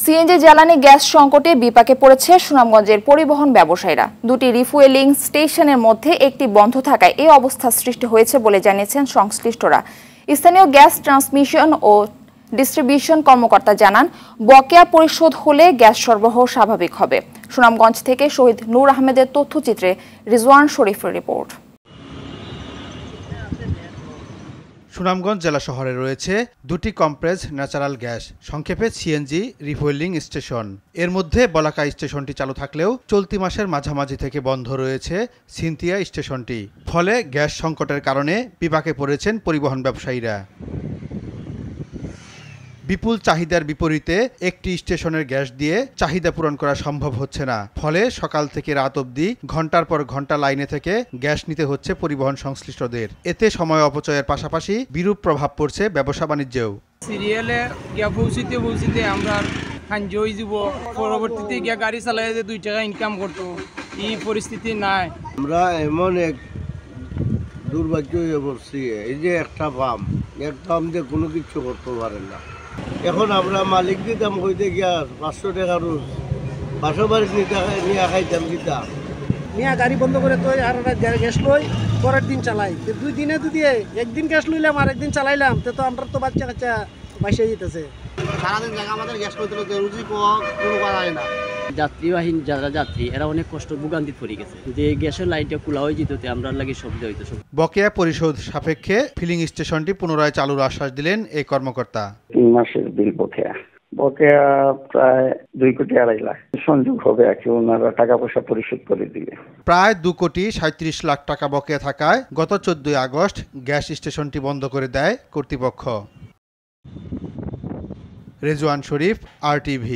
CNG জ্বালানি gas সংকটে বিপাকে পড়েছে সুনামগঞ্জের পরিবহন ব্যবসায়ীরা। দুটি রিফুয়েলিং স্টেশনের মধ্যে একটি বন্ধ থাকায় এই অবস্থা সৃষ্টি হয়েছে বলে জানিয়েছেন সংশ্লিষ্টরা। স্থানীয় গ্যাস ট্রান্সমিশন ও ডিস্ট্রিবিউশন কর্মকর্তা জানান, বকেয়া পরিশোধ হলে গ্যাস সরবরাহ স্বাভাবিক হবে। সুনামগঞ্জ থেকে শহীদ নূর আহমেদের তথ্যচিত্রে রিজওয়ান শরীফের রিপোর্ট। সুনামগঞ্জ জেলা শহরে রয়েছে দুটি কম্প্রেস ন্যাচারাল গ্যাস, সংক্ষেপে সিএনজি রিফুয়েলিং স্টেশন। এর মধ্যে বলাকা স্টেশনটি চালু থাকলেও চলতি মাসের মাঝামাঝি থেকে বন্ধ রয়েছে সিনথিয়া স্টেশনটি। ফলে গ্যাস সংকটের কারণে বিপাকে পড়েছেন পরিবহন ব্যবসায়ীরা। বিপুল চাহিদার বিপরীতে একটি স্টেশনের গ্যাস দিয়ে চাহিদা পূরণ করা সম্ভব হচ্ছে না। ফলে সকাল থেকে রাত অবধি ঘন্টার পর ঘন্টা লাইনে থেকে গ্যাস নিতে হচ্ছে পরিবহন সংশ্লিষ্টদের। এতে সময় অপচয়ের পাশাপাশি বিরূপ প্রভাব পড়ছে ব্যবসা বাণিজ্যেও। সিরিয়ালে গিয়া পৌঁছিতে আমরা খাঞ্জ হয়ে যাব, পরবর্তীতে গিয়া গাড়ি চালাই 2 টাকা ইনকাম করতো, এই পরিস্থিতি নাই। আমরা এমন এক দুর্ভাগ্য হয়ে পড়ছি, এই যে একটা পাম দিয়ে কোনো কিছু করতে পারেন না। এখন আমরা মালিক দিতাম কইতে গিয়া 500 টাকা রোজ, বাসা বাড়ি নিয়ে খাইতাম কিতা নিয়ে গাড়ি বন্ধ করে তো আর গ্যাস লই পরের দিন চালাই। 2 দিনে যদি একদিন গ্যাস লইলাম আর একদিন চালাইলাম তো আমরা তো বাচ্চা কাচ্চা বাইসে যেতেছে। সারাদিন জায়গা আমাদের গ্যাস করতে রুজি পাওয়া কোনো কথা হয় না। যাত্রীবাহীন যারা যাত্রী এরা অনেক কষ্ট ভোগান্তিতে পড়ে গেছে। যদি এই গ্যাসের লাইনটা খোলা হয়ে যেত আমরা লাগে সুবিধা হইতো। বকেয়া পরিশোধ সাপেক্ষে ফিলিং স্টেশনটি পুনরায় চালুর আশ্বাস দিলেন এই কর্মকর্তা। 3 মাসের বিল বকেয়া প্রায় 2 কোটি 2.5 লাখ সংযোগ হবে আর কি, ওনারা টাকা পয়সা পরিশোধ করে দিবে। প্রায় 2 কোটি 37 লাখ টাকা বকেয়া থাকায় গত 14 আগস্ট গ্যাস স্টেশনটি বন্ধ করে দেয় কর্তৃপক্ষ। রিজওয়ান শরীফ, RTV।